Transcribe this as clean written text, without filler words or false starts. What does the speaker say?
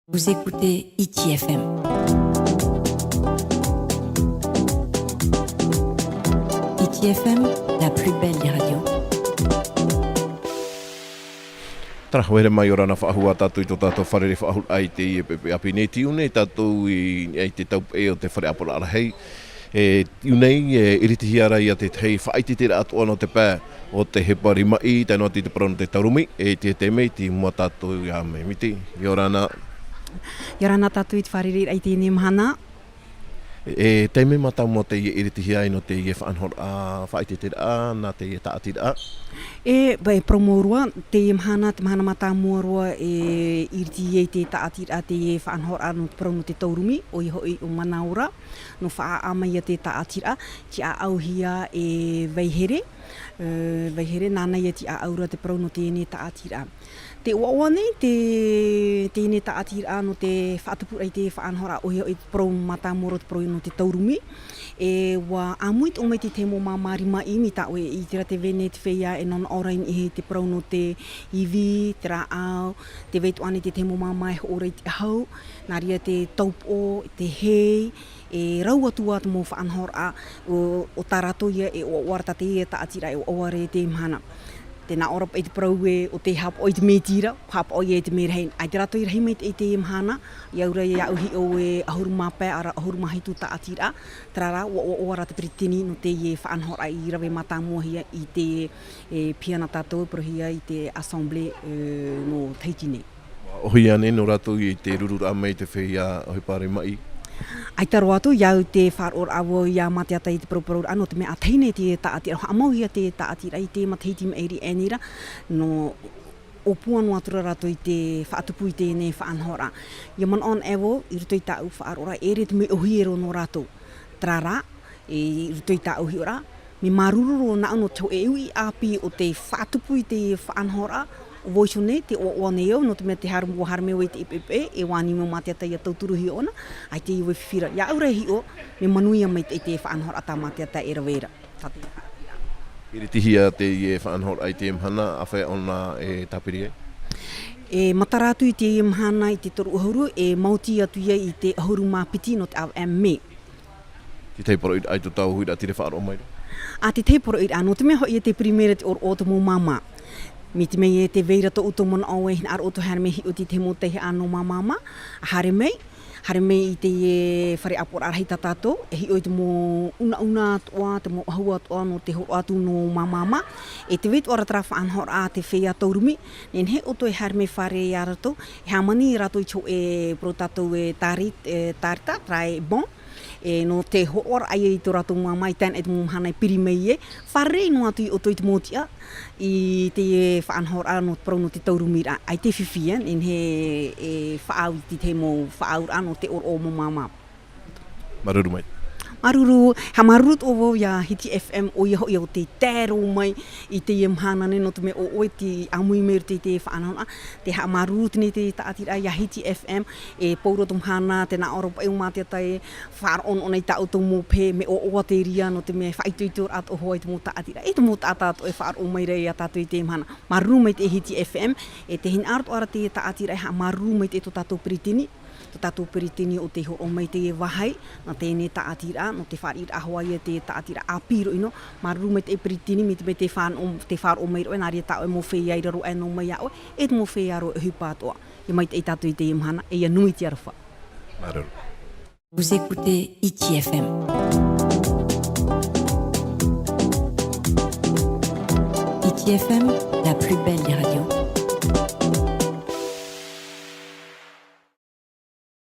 Vous écoutez ITFM. ITFM, la plus belle des radios. Trahuere mai ora na whaahua tātou I tō tātou wharere whaahul ai te I pepe api. Nei ti une tātou I te taup e o te whare apora arahei. Iunei iriti hiara I a te hei whaaititira atoa no te pā o te hepari mai, tai no te parano te taurumi, te mei ti mua tātou I a me miti. I ora na Yorana tātou I te wharere ai tēnei mahana. te me mata mo te iriti hiai no te whaanhor a whaaititira na te taatira. Bai promorua, te mahana mata morua iriti I te taatira te whaanhora no prono te taurumi, o I hoi o manaura, no whaamai te taatira, ti a auhia vaihere, nāna ia ti a aura te prono tēnei taatira. Te oaoa nei, tēnei taatira no te whaatapura I te whaanhora o hoi prono mata moro te prono te taurumi, wa amuit o mai te temo mamari mai mi ta oe I tira te vene te whea non orain I te prono te iwi, te raau, te veitu ane te temo mamai ora I te hau, nā ria te taupo, te hei, rau atua te mo whaanhora o tarato ia o oarata te taatira o oare te mahana. Tēnā ora I te prau o te hap o I te mētira, hap o I te mērhein. Ai te rato I rahi mei te mahana, I aura I auhi o ahuru mapai ara ahuru mahitu taatira, tarara o ora te pritini no te whaanhora I rawe mata mua hia I te piana tātou prohia I te assemblée no Tahiti nei. Ohi ane no rato I te rurura mei te whea o pare mai. Ai taro atu, iau te whaaror awo ia matiata I te proporor ano te mea ateine te taatira, amauhia te taatira I te matahiti meiri enira, no opua no atura rato I te whaatupu I tēnei whaanhora. Ia man on ewo, I ruto I tāu whaarora, ere te me ohiero no rato. Trara, I ruto I tāu hiora, me marururo na ano tau e ui api o te whaatupu I te whaanhora, voiso nei, te o neo, no te mea te harmeo I te ipepe, wāni mo matiata I a tauturu hi ona, ai te iwe whiwhira. Ia aura hi o, me manuia mai te whaanhora tā matiata e rawera. Iriti hia te whaanhor ai te mhana, a whai ona tapiri e? Mataratu I te mhana I te toru ahuru, mauti atu ia I te ahuru mapiti no te au me. Ki teiporo I ai tu tau hui da tire whaaro mai? A te teiporo I no te mea hoi te primera te o te mo mama. Mi te mei te veira to utomon awe hin ar oto hare mehi o te te motehi ano mamama, hare mei I te whare apor arhei tatato, hi o te mo una toa, te mo ahua toa no te ho atu no mamama, te veitu ara tara whaanhor a te whea taurumi, nen he oto hare mei whare I arato, hamani I rato I cho pro tato tarita, trai bon, no te hoor ai I to rato mamai tan et mo hanai piri mei whare no atu I oto I te motia, I te whaanhor ano prono te taurumira, ai te whiwhia, en he whaau I te mo whaaur ano te o mo mama. Maruru mai. Maruru, ha marurut o ia Hiti FM o ia hoi o te tēro mai I te mhana ne no te me o oe te amui meru te whaanhona, te ha marurut ne te taatira ia Hiti FM, pauro tom hana, te na oropa e umatiata whaar on I tau tau mo pe me o oa te ria no te me whaituitur at o hoa I te mo taatira, te mo taatato whaar o mai rei a tātou I te mhana. Maruru mai te Hiti FM, te hin arto ara te taatira ha maruru mai te to tātou piritini, tātou peritini o te ho o mai te wahai, na tēnei taatira, no te whaar I ahoai te taatira apiro ino, maru mai te peritini, mi te whaar o mai roe, nā ria tau e mo whea I raro e no mai au, e te mo whea ro e hupātoa. I mai te tātou I te imhana, e ia nui te arawha. Maruru. Vous écoutez ITFM. ITFM, la plus belle des radios.